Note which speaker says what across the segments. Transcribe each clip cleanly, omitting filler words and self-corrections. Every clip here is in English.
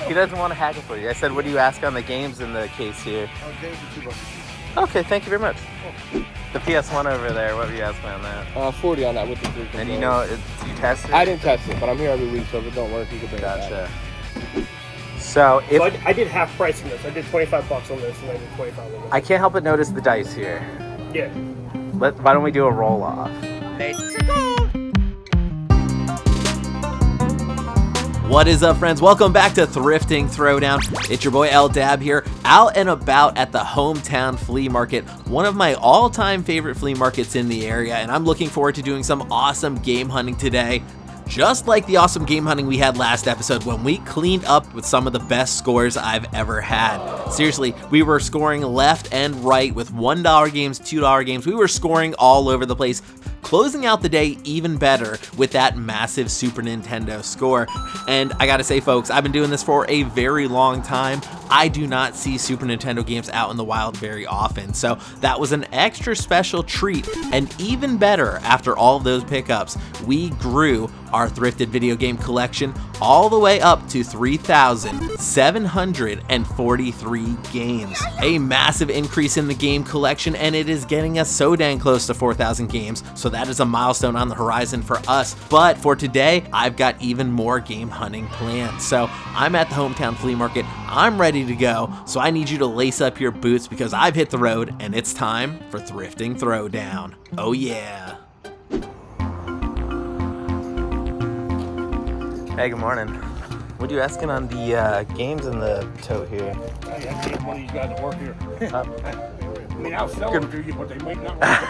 Speaker 1: He doesn't want to haggle for you. I said, what do you ask on the games in the case here?
Speaker 2: Games are $2 a piece.
Speaker 1: Okay, thank you very much. The PS1 over there, what were you asking on that?
Speaker 3: 40 on that with the 3
Speaker 1: And you know, you tested it?
Speaker 3: I didn't test it, but I'm here every week, so if it don't work, you can bring it back.
Speaker 1: Gotcha. So, if
Speaker 4: I did half price on this. I did $25 on this, and I did 25 on this.
Speaker 1: I can't help but notice the dice here.
Speaker 4: Yeah.
Speaker 1: Why don't we do a roll off?
Speaker 5: What is up, friends? Welcome back to Thrifting Throwdown. It's your boy L Dab here, out and about at the hometown flea market, one of my all-time favorite flea markets in the area, and I'm looking forward to doing some awesome game hunting today. Just like the awesome game hunting we had last episode when we cleaned up with some of the best scores I've ever had. Seriously, we were scoring left and right with $1 games, $2 games. We were scoring all over the place, closing out the day even better with that massive Super Nintendo score. And I gotta say, folks, I've been doing this for a very long time. I do not see Super Nintendo games out in the wild very often, so that was an extra special treat. And even better, after all of those pickups, we grew our thrifted video game collection all the way up to 3,743 games. A massive increase in the game collection, and it is getting us so dang close to 4,000 games, so that is a milestone on the horizon for us. But for today, I've got even more game hunting planned. So I'm at the hometown flea market, I'm ready to go, so I need you to lace up your boots because I've hit the road and it's time for Thrifting Throwdown. Oh yeah.
Speaker 1: Hey, good morning. What are you asking on the games in the tote here?
Speaker 2: Hey, I need one of these guys to work here. I mean, I'll sell
Speaker 1: Good.
Speaker 2: them to you, but they might not want the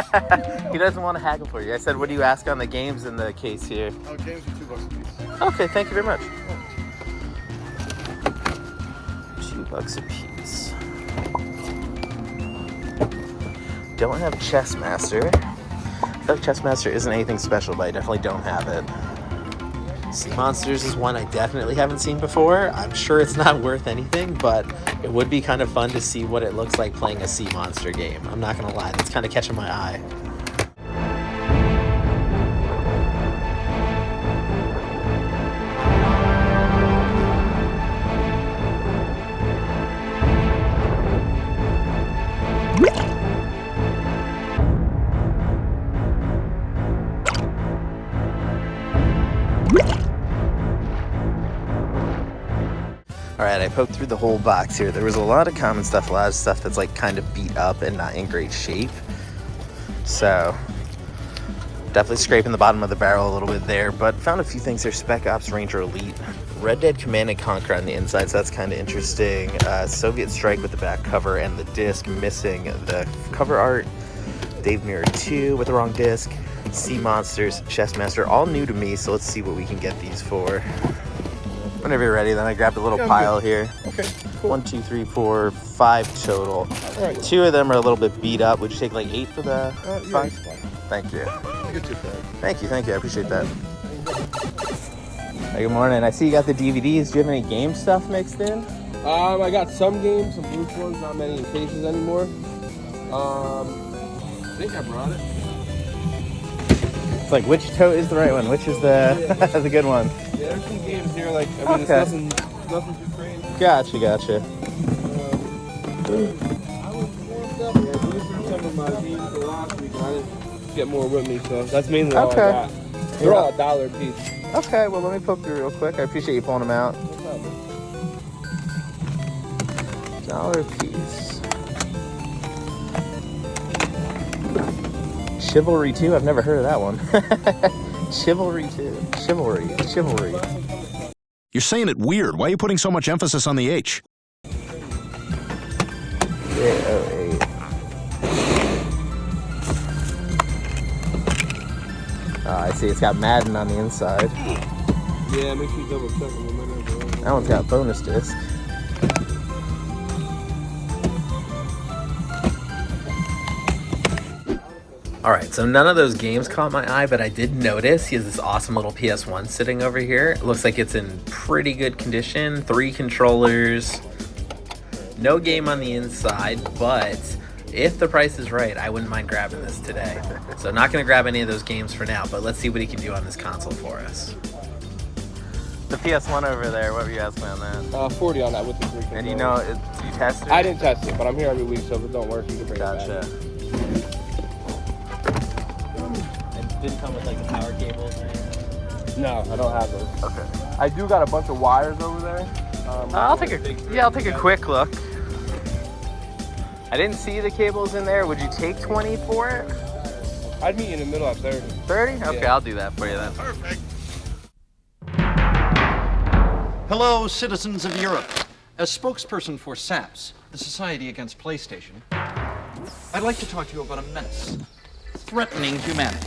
Speaker 2: price.
Speaker 1: He doesn't want to haggle for you. I said, what do you ask on the games in the case here?
Speaker 2: Games are $2 a piece.
Speaker 1: Okay, thank you very much. $2 a piece. Don't have Chessmaster. I feel like Chessmaster isn't anything special, but I definitely don't have it. Sea Monsters is one I definitely haven't seen before. I'm sure it's not worth anything, but it would be kind of fun to see what it looks like playing a sea monster game. I'm not gonna lie, that's kind of catching my eye. Alright, I poked through the whole box here. There was a lot of common stuff, a lot of stuff that's like kind of beat up and not in great shape. So, definitely scraping the bottom of the barrel a little bit there, but found a few things there. Spec Ops Ranger Elite, Red Dead Command & Conquer on the inside, so that's kind of interesting. Soviet Strike with the back cover and the disc missing the cover art. Dave Mirror 2 with the wrong disc. Sea Monsters, Chessmaster, all new to me, so let's see what we can get these for. Whenever you're ready, then I grabbed a little pile here.
Speaker 2: Okay, cool.
Speaker 1: 1, 2, 3, 4, 5 total.
Speaker 2: All right.
Speaker 1: 2 of them are a little bit beat up. Would you take like 8 for the
Speaker 2: Yeah,
Speaker 1: 5?
Speaker 2: it's fine.
Speaker 1: Thank you.
Speaker 2: I'll get you a bag.
Speaker 1: Thank you. I appreciate that. Hey, good morning. I see you got the DVDs. Do you have any game stuff mixed in?
Speaker 3: I got some games, some blue ones, not many in cases anymore. I think I brought it.
Speaker 1: It's like, which tote is the right one? Which is the the good one?
Speaker 3: Yeah, there's some games here, like, I mean,
Speaker 1: Okay.
Speaker 3: it's nothing too crazy.
Speaker 1: Gotcha.
Speaker 3: I was warmed up. Yeah, these are some of my games for last week. I didn't get more with me, so that's mainly all I
Speaker 1: Okay.
Speaker 3: got. They're all $1 a piece.
Speaker 1: Okay, well, let me poke through real quick. I appreciate you pulling them out.
Speaker 3: No problem.
Speaker 1: $1 a piece. Chivalry 2? I've never heard of that one. Chivalry 2. Chivalry.
Speaker 6: You're saying it weird. Why are you putting so much emphasis on the H?
Speaker 1: 808. I see it's got Madden on the inside.
Speaker 3: Yeah, make sure you double check them.
Speaker 1: That one's got bonus disc. Alright, so none of those games caught my eye, but I did notice he has this awesome little PS1 sitting over here. It looks like it's in pretty good condition. 3 controllers. No game on the inside, but if the price is right, I wouldn't mind grabbing this today. So not going to grab any of those games for now, but let's see what he can do on this console for us. The PS1 over there. What were you asking on that?
Speaker 3: 40 on that with the 3 controllers.
Speaker 1: And you know, you tested it?
Speaker 3: I didn't test it, but I'm here every week, so if it don't work, you can bring it
Speaker 1: Gotcha.
Speaker 3: back.
Speaker 5: It didn't come with like the power cables or anything?
Speaker 3: No, I don't have those.
Speaker 1: Okay.
Speaker 3: I do got a bunch of wires over there.
Speaker 1: I'll take a quick look. I didn't see the cables in there. Would you take 20 for it?
Speaker 3: I'd meet you in the middle at 30.
Speaker 1: 30? Okay,
Speaker 3: Yeah.
Speaker 1: I'll do that for you then.
Speaker 2: Perfect.
Speaker 7: Hello, citizens of Europe. As spokesperson for SAPS, the Society Against PlayStation, I'd like to talk to you about a menace threatening humanity.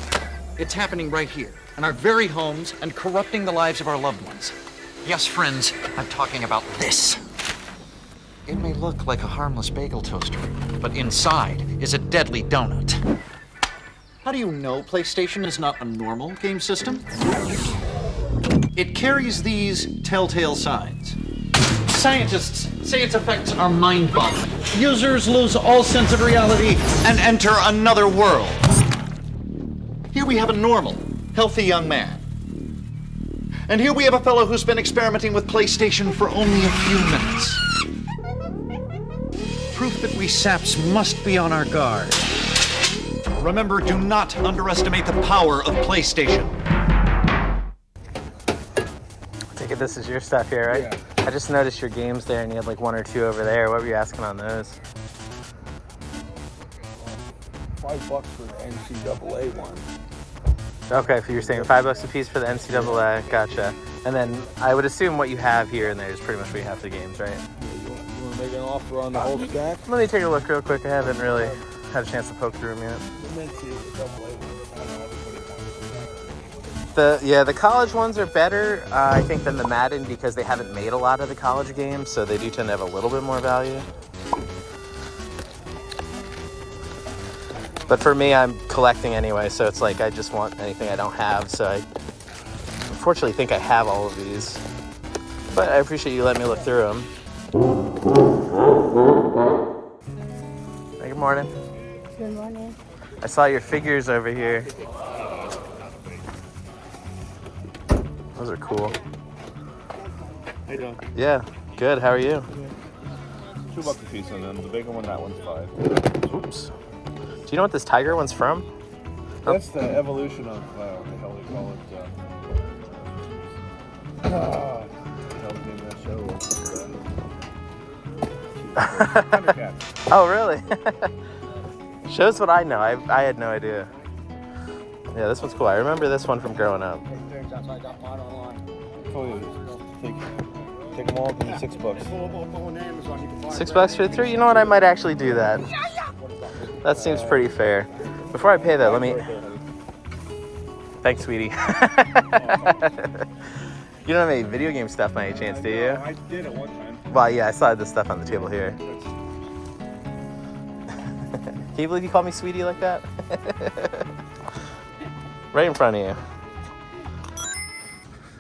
Speaker 7: It's happening right here, in our very homes, and corrupting the lives of our loved ones. Yes, friends, I'm talking about this. It may look like a harmless bagel toaster, but inside is a deadly donut. How do you know PlayStation is not a normal game system? It carries these telltale signs. Scientists say its effects are mind-boggling. Users lose all sense of reality and enter another world. Here we have a normal, healthy young man. And here we have a fellow who's been experimenting with PlayStation for only a few minutes. Proof that we saps must be on our guard. Remember, do not underestimate the power of PlayStation.
Speaker 1: I take it this is your stuff here, right?
Speaker 3: Yeah.
Speaker 1: I just noticed your games there and you had like 1 or 2 over there. What were you asking on those?
Speaker 3: $5 for the NCAA one.
Speaker 1: Okay, so you're saying $5 a piece for the NCAA. Gotcha. And then I would assume what you have here and there is pretty much what you have for the games, right?
Speaker 3: You want to make an offer on the whole stack?
Speaker 1: Let me take a look real quick. I haven't really had a chance to poke through them yet. The college ones are better, I think, than the Madden because they haven't made a lot of the college games, so they do tend to have a little bit more value. But for me, I'm collecting anyway, so it's like I just want anything I don't have, so I unfortunately think I have all of these. But I appreciate you letting me look through them. Hey, good morning.
Speaker 8: Good morning.
Speaker 1: I saw your figures over here. Those are cool.
Speaker 2: How you doing?
Speaker 1: Yeah, good. How are you?
Speaker 2: $2 a piece on them. The bigger one, that one's $5.
Speaker 1: Oops. Do you know what this tiger one's from?
Speaker 2: That's the evolution of what the hell they call it. What the hell the name of that show? Thundercats.
Speaker 1: Oh, really? Shows what I know. I had no idea. Yeah, this one's cool. I remember this one from growing up.
Speaker 2: Take them all, give me $6.
Speaker 1: $6 for the 3? You know what? I might actually do that. That seems pretty fair. Before I pay that, let me... Thanks, sweetie. You don't have any video game stuff by any chance, do you?
Speaker 2: I did at one time.
Speaker 1: Well, yeah, I saw this stuff on the table here. Can you believe you called me sweetie like that? Right in front of you.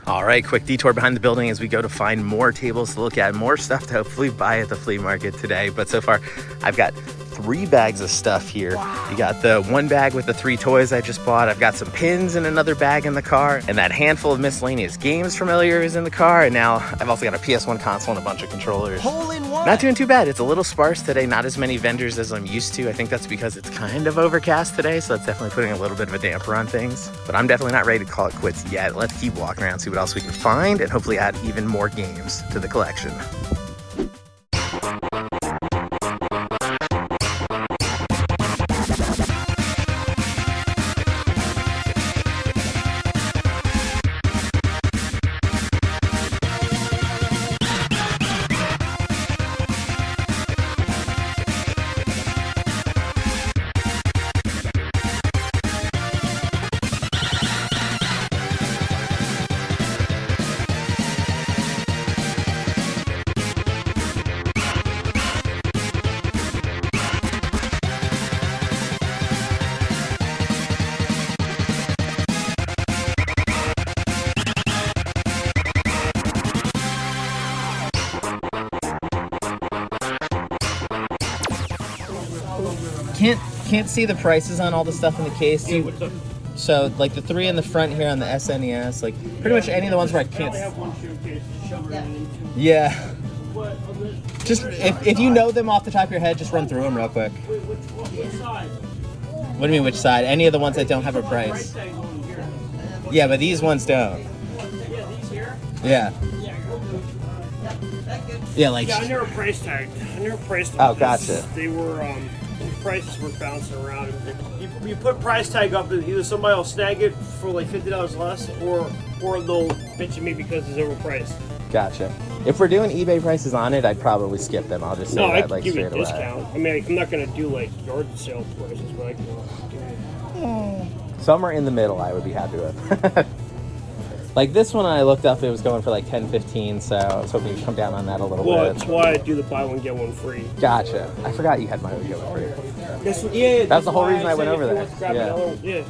Speaker 1: All right, quick detour behind the building as we go to find more tables to look at, more stuff to hopefully buy at the flea market today. But so far, I've got 3 bags of stuff here. Wow. You got the 1 bag with the 3 toys I just bought. I've got some pins in another bag in the car, and that handful of miscellaneous games familiar is in the car. And now I've also got a PS1 console and a bunch of controllers.
Speaker 5: Hole in one.
Speaker 1: Not doing too bad. It's a little sparse today. Not as many vendors as I'm used to. I think that's because it's kind of overcast today, so that's definitely putting a little bit of a damper on things. But I'm definitely not ready to call it quits yet. Let's keep walking around, see what else we can find, and hopefully add even more games to the collection. Can't see the prices on all the stuff in the case. So, like the 3 in the front here on the SNES, like pretty much any of the ones where I can't.
Speaker 4: I have one showcase. Just shove it in.
Speaker 1: Yeah. Just if you know them off the top of your head, just run through them real quick.
Speaker 4: Which side?
Speaker 1: What do you mean, which side? Any of the ones that don't have a price.
Speaker 4: Tag on here.
Speaker 1: Yeah, but these ones don't.
Speaker 4: Yeah, these here.
Speaker 1: Yeah. Yeah, like.
Speaker 4: Yeah, I never price tagged. I never priced them.
Speaker 1: Oh, gotcha.
Speaker 4: They were prices were bouncing around. You put price tag up, and either somebody will snag it for like $50 less, or they'll bitch at me because it's overpriced.
Speaker 1: Gotcha. If we're doing eBay prices on it, I'd probably skip them. I'll just say
Speaker 4: No, I
Speaker 1: that
Speaker 4: can
Speaker 1: like
Speaker 4: give you a
Speaker 1: straight away.
Speaker 4: discount. I mean, I'm not gonna do like yard sale prices, but I can give you.
Speaker 1: Somewhere in the middle, I would be happy with. Like this one, I looked up, it was going for like 10-15, so I was hoping you'd come down on that a little
Speaker 4: Well,
Speaker 1: bit.
Speaker 4: that's why I do the buy one get one free.
Speaker 1: Gotcha. I forgot you had my one get one free.
Speaker 4: Yeah,
Speaker 1: That's the whole reason I went over there.
Speaker 4: Yeah.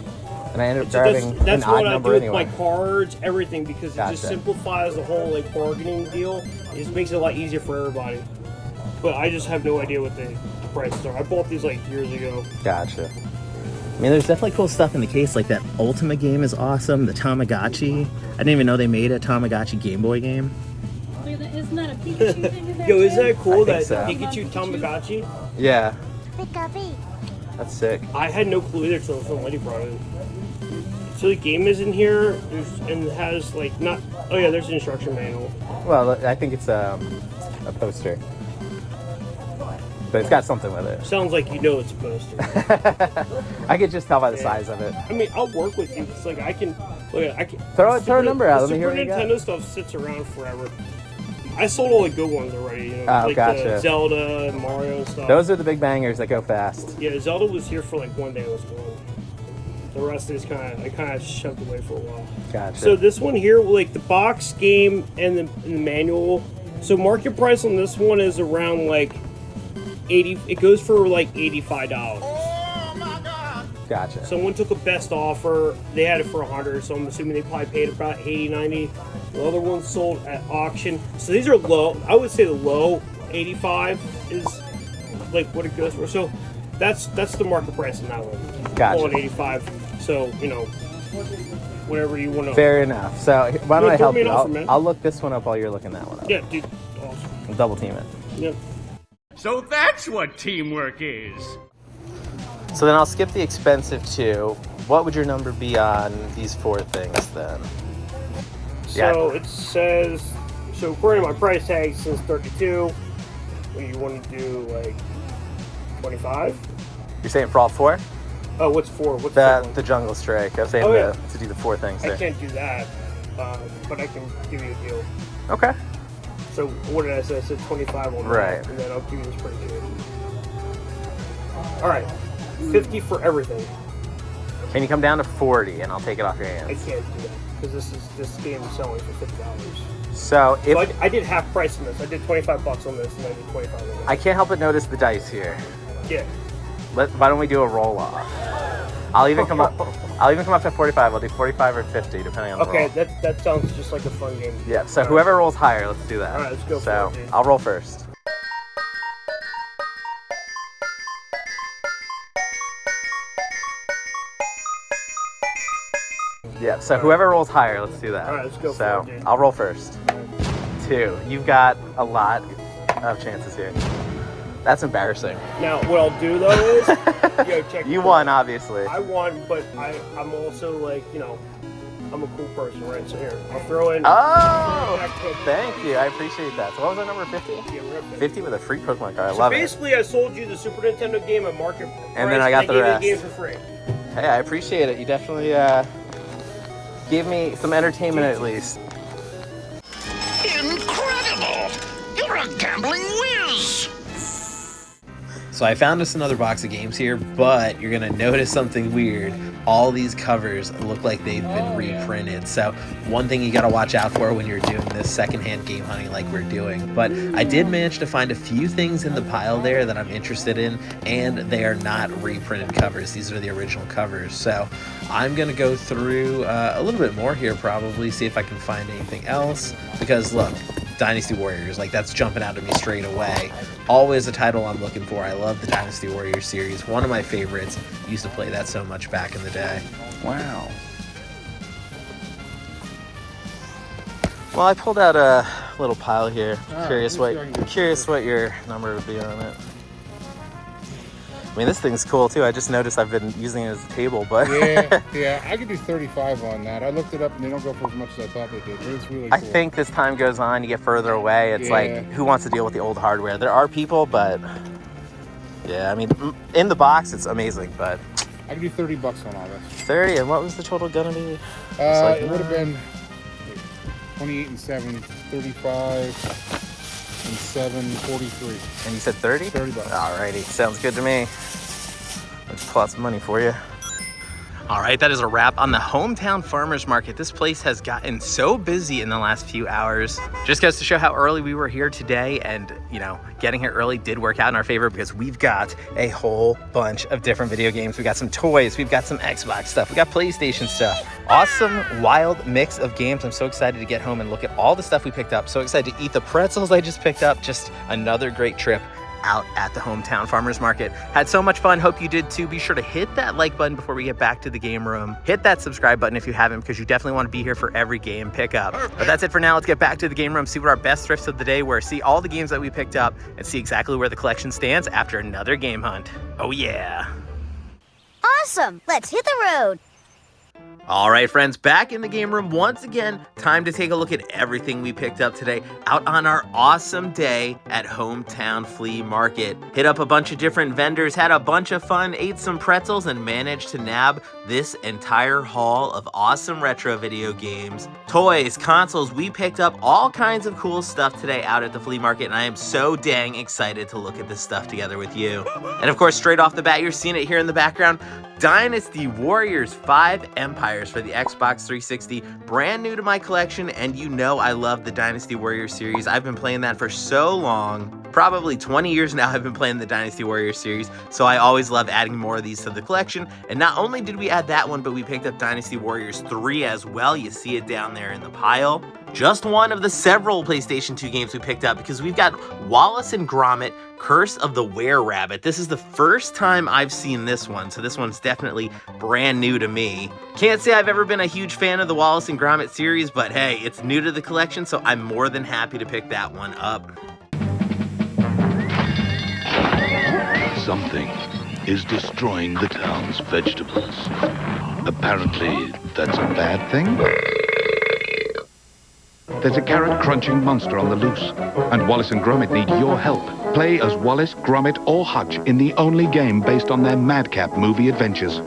Speaker 1: And I ended up grabbing an
Speaker 4: That's
Speaker 1: odd
Speaker 4: what I do
Speaker 1: number
Speaker 4: with
Speaker 1: anyway.
Speaker 4: my cards, everything, because it just
Speaker 1: Gotcha.
Speaker 4: simplifies the whole like bargaining deal. It just makes it a lot easier for everybody. But I just have no idea what the prices are. I bought these like years ago.
Speaker 1: Gotcha. I mean, there's definitely cool stuff in the case. Like that Ultima game is awesome. The Tamagotchi. I didn't even know they made a Tamagotchi Game Boy game.
Speaker 8: Isn't that a Pikachu thing in there?
Speaker 4: Yo, isn't
Speaker 8: too?
Speaker 4: that cool
Speaker 1: I
Speaker 4: that
Speaker 1: think so.
Speaker 4: Pikachu Tamagotchi?
Speaker 1: Yeah. That's sick.
Speaker 4: I had no clue either until some lady brought it. So the game is in here, and it has like not. Oh yeah, there's an instruction manual.
Speaker 1: Well, I think it's a poster. But it's got something with it.
Speaker 4: Sounds like you know it's supposed to.
Speaker 1: I could just tell by the size of it.
Speaker 4: I mean, I'll work with you. It's like I can. Look, I can
Speaker 1: Throw a number out. Let me hear
Speaker 4: Super
Speaker 1: what you got.
Speaker 4: Nintendo stuff sits around forever. I sold all the good ones already. You know,
Speaker 1: Oh,
Speaker 4: like
Speaker 1: gotcha.
Speaker 4: the Zelda and Mario and stuff.
Speaker 1: Those are the big bangers that go fast.
Speaker 4: Yeah, Zelda was here for like one day. It was gone. The rest is I kind of shoved away for a while.
Speaker 1: Gotcha.
Speaker 4: So this one here, like the box game and the manual. So market price on this one is around like 80. It goes for like $85.
Speaker 1: Gotcha.
Speaker 4: Someone took a best offer. They had it for 100, so I'm assuming they probably paid about 80, 90. The other one sold at auction. So these are low. I would say the low 85 is like what it goes for. So that's the market price on that one.
Speaker 1: Gotcha.
Speaker 4: Call it 85. So you know, whatever you want to.
Speaker 1: Fair enough. So why don't I
Speaker 4: throw
Speaker 1: help
Speaker 4: me an
Speaker 1: you?
Speaker 4: offer, man.
Speaker 1: I'll look this one up while you're looking that one up.
Speaker 4: Yeah, dude. Awesome.
Speaker 1: I'll double team it.
Speaker 4: Yep.
Speaker 2: So that's what teamwork is.
Speaker 1: So then I'll skip the expensive two. What would your number be on these 4 things then?
Speaker 4: So it says, so according to my price tag, it says 32. Well, you want to do like 25?
Speaker 1: You're saying for all 4?
Speaker 4: Oh, what's 4? What's that one?
Speaker 1: The Jungle Strike. I was saying
Speaker 4: Oh, yeah.
Speaker 1: to do the 4 things
Speaker 4: I
Speaker 1: there.
Speaker 4: can't do that, but I can give you a deal.
Speaker 1: Okay.
Speaker 4: So what did I say? I said 25 on
Speaker 1: Right.
Speaker 4: that, and then I'll give you this pretty good. All right, 50 for everything.
Speaker 1: Can you come down to 40 and I'll take it off your
Speaker 4: I
Speaker 1: hands?
Speaker 4: can't do that because this game is selling for $50.
Speaker 1: So if
Speaker 4: So I did half price on this. I did $25 on this, and I did 25 on this.
Speaker 1: I can't help but notice the dice here.
Speaker 4: Yeah.
Speaker 1: Why don't we do a roll off? I'll even come up to 45. I'll do 45 or 50 depending on the
Speaker 4: Okay,
Speaker 1: roll.
Speaker 4: that sounds just like a fun game.
Speaker 1: Yeah, so
Speaker 4: All right.
Speaker 1: whoever rolls higher, let's do that.
Speaker 4: All right, let's go for
Speaker 1: So
Speaker 4: it, dude.
Speaker 1: I'll roll first. Yeah, so whoever rolls higher, let's do that.
Speaker 4: All right, let's go
Speaker 1: So
Speaker 4: for it, dude.
Speaker 1: I'll roll first. 2. You've got a lot of chances here. That's embarrassing.
Speaker 4: Now, what I'll do though is, yo, check.
Speaker 1: You
Speaker 4: this
Speaker 1: won,
Speaker 4: out.
Speaker 1: obviously.
Speaker 4: I won, but I'm also like, you know, I'm a cool person, right? So here, I'll throw in.
Speaker 1: Oh, thank you. I appreciate that. So what was our number? 50?
Speaker 4: Yeah, we're at
Speaker 1: 50 with a free Pokemon card. I
Speaker 4: So
Speaker 1: love it.
Speaker 4: basically, I sold you the Super Nintendo game at market price,
Speaker 1: And then I got the
Speaker 4: gave
Speaker 1: rest.
Speaker 4: you the game for free.
Speaker 1: Hey, I appreciate it. You definitely gave me some entertainment at least.
Speaker 6: Incredible! You're a gambling whiz!
Speaker 5: So I found us another box of games here, but you're gonna notice something weird. All these covers look like they've been reprinted. So one thing you gotta watch out for when you're doing this secondhand game hunting like we're doing. But I did manage to find a few things in the pile there that I'm interested in, and they are not reprinted covers. These are the original covers. So I'm gonna go through a little bit more here, probably see if I can find anything else. Because look, Dynasty Warriors, like that's jumping out at me straight away. Always a title I'm looking for. I love the Dynasty Warriors series. One of my favorites. Used to play that so much back in the day.
Speaker 1: Wow. Well, I pulled out a little pile here. Curious what your number would be on it. I mean, this thing's cool too. I just noticed I've been using it as a table, but
Speaker 2: yeah, I could do 35 on that. I looked it up and they don't go for as much as I thought they did. It's really cool.
Speaker 1: I think as time goes on, you get further away. It's like, who wants to deal with the old hardware? There are people, but yeah, I mean, in the box, it's amazing, but
Speaker 2: I could do $30 on all this.
Speaker 1: 30, and what was the total gonna be?
Speaker 2: It would have been 28 and 7, 35 and 7, 43.
Speaker 1: And you said 30?
Speaker 2: $30.
Speaker 1: Alrighty, sounds good to me. Let's pull out some money for you. All right, that is a wrap on the Hometown Farmers Market. This place has gotten so busy in the last few hours. Just goes to show how early we were here today, and you know, getting here early did work out in our favor because we've got a whole bunch of different video games. We got some toys, we've got some Xbox stuff, we got PlayStation stuff. Awesome, wild mix of games. I'm so excited to get home and look at all the stuff we picked up. So excited to eat the pretzels I just picked up. Just another great trip out at the Hometown Farmers Market. Had so much fun. Hope you did too. Be sure to hit that like button before we get back to the game room. Hit that subscribe button if you haven't, because you definitely want to be here for every game pickup. But that's it for now. Let's get back to the game room, see what our best thrifts of the day were, see all the games that we picked up, and see exactly where the collection stands after another game hunt. Oh yeah.
Speaker 9: Awesome. Let's hit the road.
Speaker 5: All right, friends, back in the game room once again. Time to take a look at everything we picked up today out on our awesome day at Hometown Flea Market. Hit up a bunch of different vendors, had a bunch of fun, ate some pretzels, and managed to nab this entire haul of awesome retro video games. Toys, consoles, we picked up all kinds of cool stuff today out at the flea market, and I am so dang excited to look at this stuff together with you. And of course, straight off the bat, you're seeing it here in the background, Dynasty Warriors 5 Empires for the Xbox 360, brand new to my collection, and you know I love the Dynasty Warriors series. I've been playing that for so long, probably 20 years now I've been playing the Dynasty Warriors series, so I always love adding more of these to the collection. And not only did we add that one, but we picked up Dynasty Warriors 3 as well. You see it down there in the pile. Just one of the several PlayStation 2 games we picked up, because we've got Wallace and Gromit, Curse of the Were-Rabbit. This is the first time I've seen this one, so this one's definitely brand new to me. Can't say I've ever been a huge fan of the Wallace and Gromit series, but hey, it's new to the collection, so I'm more than happy to pick that one up.
Speaker 10: Something is destroying the town's vegetables. Apparently, that's a bad thing. There's a carrot-crunching monster on the loose, and Wallace and Gromit need your help. Play as Wallace, Gromit, or Hutch in the only game based on their madcap movie adventures.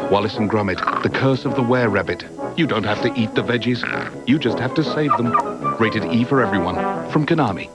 Speaker 10: Wallace and Gromit, The Curse of the Were-Rabbit. You don't have to eat the veggies, you just have to save them. Rated E for everyone, from Konami.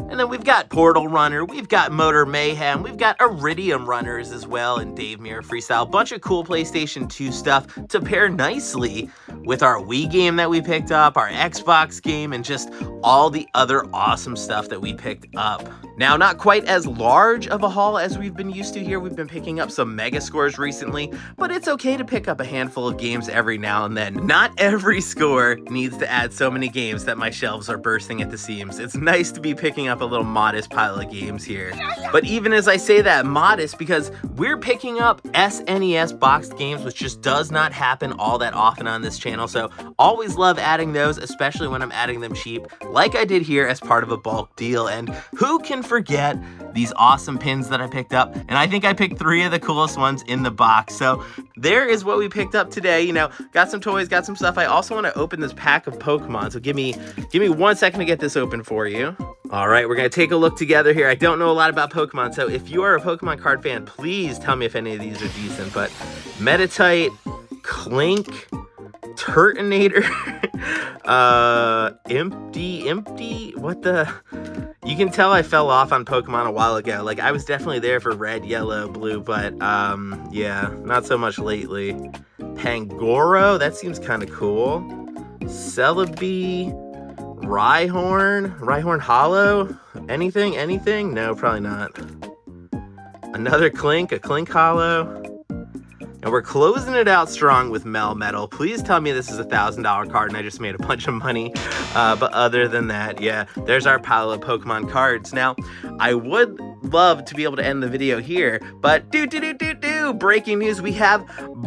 Speaker 5: And then we've got Portal Runner, we've got Motor Mayhem, we've got Iridium Runners as well, and Dave Mirror Freestyle. Bunch of cool PlayStation 2 stuff to pair nicely with our Wii game that we picked up, our Xbox game, and just all the other awesome stuff that we picked up. Now, not quite as large of a haul as we've been used to here. We've been picking up some mega scores recently, but it's okay to pick up a handful of games every now and then. Not every score needs to add so many games that my shelves are bursting at the seams. It's nice to be picking up a little modest pile of games here. But even as I say that, modest, because we're picking up SNES boxed games, which just does not happen all that often on this channel. So always love adding those, especially when I'm adding them cheap, like I did here as part of a bulk deal. And who can forget these awesome pins that I picked up? And I think I picked 3 of the coolest ones in the box. So there is what we picked up today. You know, got some toys, got some stuff. I also want to open this pack of Pokemon. So give me 1 second to get this open for you. All right, we're gonna take a look together here. I don't know a lot about Pokemon, so if you are a Pokemon card fan, please tell me if any of these are decent. But Meditite, Clink, Turtonator, Empty, what the? You can tell I fell off on Pokemon a while ago. Like, I was definitely there for red, yellow, blue, but yeah, not so much lately. Pangoro, that seems kind of cool. Celebi, Rhyhorn Hollow, anything? No, probably not. Another Clink, a Clink Hollow. And we're closing it out strong with Melmetal. Please tell me this is a $1,000 card and I just made a bunch of money. But other than that, yeah, there's our pile of Pokemon cards. Now, I would love to be able to end the video here, but breaking news, we have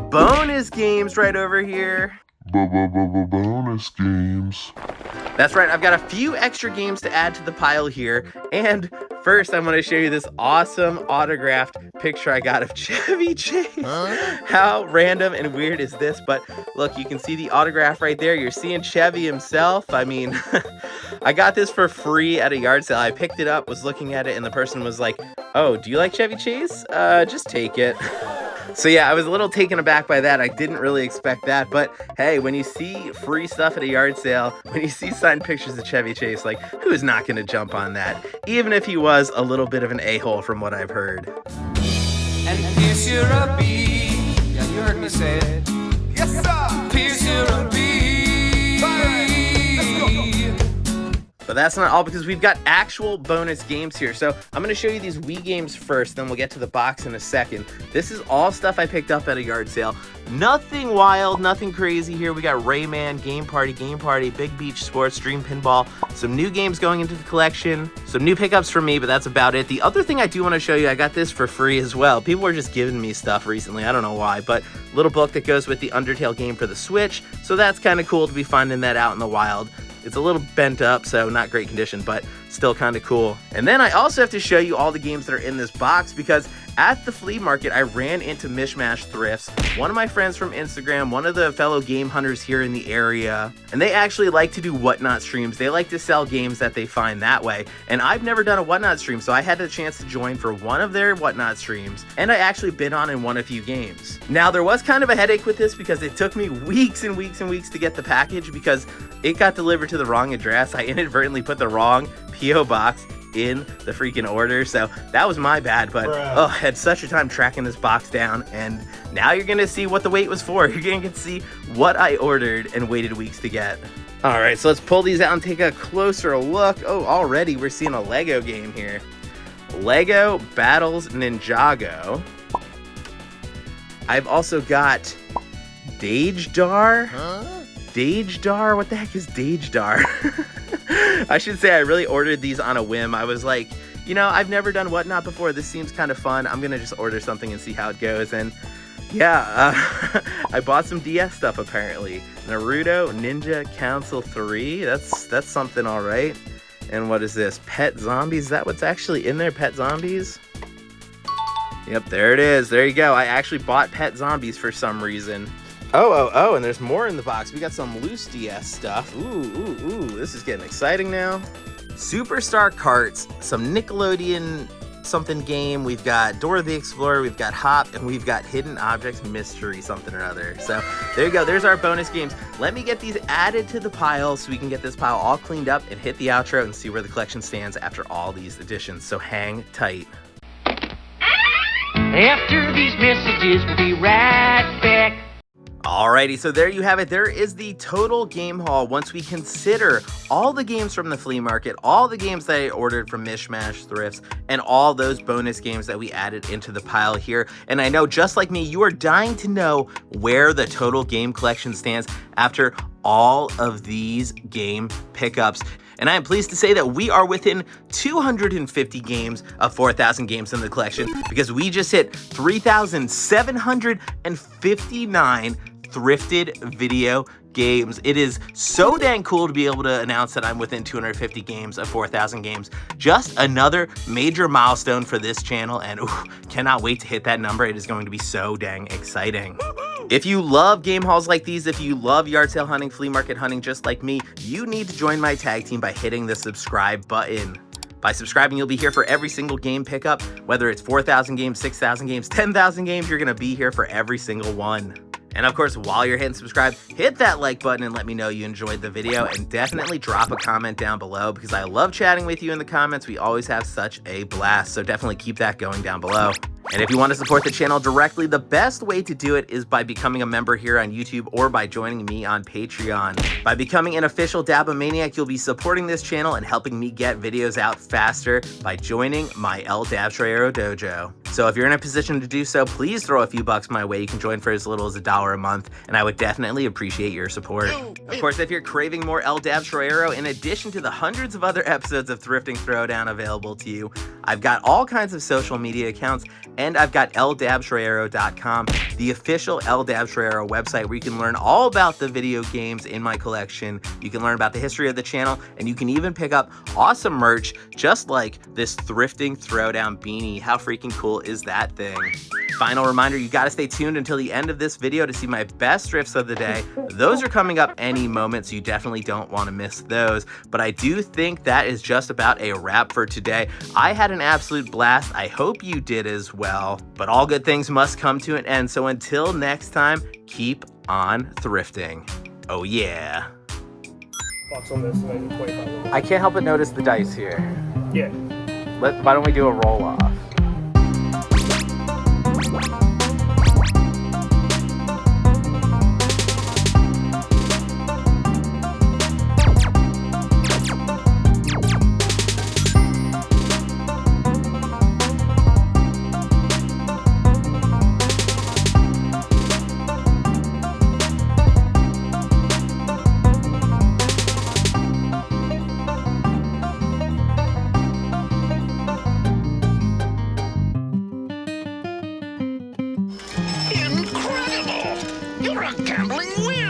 Speaker 5: bonus games right over here.
Speaker 11: Bonus games.
Speaker 5: That's right, I've got a few extra games to add to the pile here, and first I'm going to show you this awesome autographed picture I got of Chevy Chase. How random and weird is this? But look, you can see the autograph right there. You're seeing Chevy himself. I mean, I got this for free at a yard sale. I picked it up, was looking at it, and the person was like, "Oh, do you like Chevy Chase? Just take it." So yeah, I was a little taken aback by that. I didn't really expect that, but hey, when you see free stuff at a yard sale, when you see signed pictures of Chevy Chase, like, who's not gonna jump on that? Even if he was a little bit of an a-hole from what I've heard.
Speaker 12: And Pierce, you're a bee. Yeah, you heard me say it. Yes, sir. Pierce, you're a bee.
Speaker 5: Let's go. But that's not all, because we've got actual bonus games here. So I'm going to show you these Wii games first, then we'll get to the box in a second. This is all stuff I picked up at a yard sale. Nothing wild, nothing crazy here. We got Rayman, Game Party, Big Beach Sports, Dream Pinball, some new games going into the collection, some new pickups for me, but that's about it. The other thing I do want to show you, I got this for free as well. People were just giving me stuff recently, I don't know why, but little book that goes with the Undertale game for the Switch, so that's kind of cool to be finding that out in the wild. It's a little bent up, so not great condition, but still kind of cool. And then I also have to show you all the games that are in this box, because at the flea market, I ran into Mishmash Thrifts, one of my friends from Instagram, one of the fellow game hunters here in the area, and they actually like to do Whatnot streams. They like to sell games that they find that way, and I've never done a Whatnot stream, so I had the chance to join for one of their Whatnot streams, and I actually bid on and won a few games. Now, there was kind of a headache with this, because it took me weeks and weeks and weeks to get the package, because it got delivered to the wrong address. I inadvertently put the wrong P.O. box in the freaking order, so that was my bad, but oh, I had such a time tracking this box down, and now you're gonna see what the wait was for. You're gonna get to see what I ordered and waited weeks to get. All right, so let's pull these out and take a closer look. Oh, already we're seeing a Lego game here. Lego Battles Ninjago. I've also got Dajdar. Dajdar? What the heck is Dajdar? I should say I really ordered these on a whim. I was like, you know, I've never done Whatnot before. This seems kind of fun. I'm gonna just order something and see how it goes. And yeah, I bought some DS stuff apparently. Naruto Ninja Council 3. That's something, all right. And what is this? Pet Zombies? Is that what's actually in there? Pet Zombies? Yep, there it is. There you go. I actually bought Pet Zombies for some reason. Oh, and there's more in the box. We got some loose DS stuff. Ooh, this is getting exciting now. Superstar Carts, some Nickelodeon something game. We've got Dora the Explorer, we've got Hop, and we've got Hidden Objects Mystery something or other. So there you go, there's our bonus games. Let me get these added to the pile so we can get this pile all cleaned up and hit the outro and see where the collection stands after all these additions. So hang tight.
Speaker 12: After these messages, we'll be right back.
Speaker 5: Alrighty, so there you have it. There is the total game haul once we consider all the games from the flea market, all the games that I ordered from Mishmash Thrifts, and all those bonus games that we added into the pile here. And I know, just like me, you are dying to know where the total game collection stands after all of these game pickups. And I am pleased to say that we are within 250 games of 4,000 games in the collection, because we just hit 3,759 thrifted video games. It is so dang cool to be able to announce that I'm within 250 games of 4,000 games. Just another major milestone for this channel, and cannot wait to hit that number. It is going to be so dang exciting. If you love game hauls like these, if you love yard sale hunting, flea market hunting just like me, you need to join my tag team by hitting the subscribe button. By subscribing, you'll be here for every single game pickup, whether it's 4,000 games, 6,000 games, 10,000 games, you're gonna be here for every single one. And of course, while you're hitting subscribe, hit that like button and let me know you enjoyed the video, and definitely drop a comment down below, because I love chatting with you in the comments. We always have such a blast, so definitely keep that going down below. And if you want to support the channel directly, the best way to do it is by becoming a member here on YouTube or by joining me on Patreon. By becoming an official Dabomaniac, you'll be supporting this channel and helping me get videos out faster by joining my El Dab Trayero Dojo.
Speaker 1: So if you're in a position to do so, please throw a few bucks my way. You can join for as little as $1 a month, and I would definitely appreciate your support. Of course, if you're craving more El Dab Troyero, in addition to the hundreds of other episodes of Thrifting Throwdown available to you, I've got all kinds of social media accounts, and I've got eldabtroyero.com, the official El Dab Troyero website, where you can learn all about the video games in my collection. You can learn about the history of the channel, and you can even pick up awesome merch, just like this Thrifting Throwdown beanie. How freaking cool is that thing? Final reminder, you gotta stay tuned until the end of this video to see my best thrifts of the day. Those are coming up any moment, so you definitely don't wanna miss those. But I do think that is just about a wrap for today. I had an absolute blast. I hope you did as well. But all good things must come to an end, so until next time, keep on thrifting. Oh yeah.
Speaker 4: Box on this, and I need 25.
Speaker 1: I can't help but notice the dice here.
Speaker 4: Yeah.
Speaker 1: Why don't we do a roll off?
Speaker 6: Incredible! You're a gambling wizard!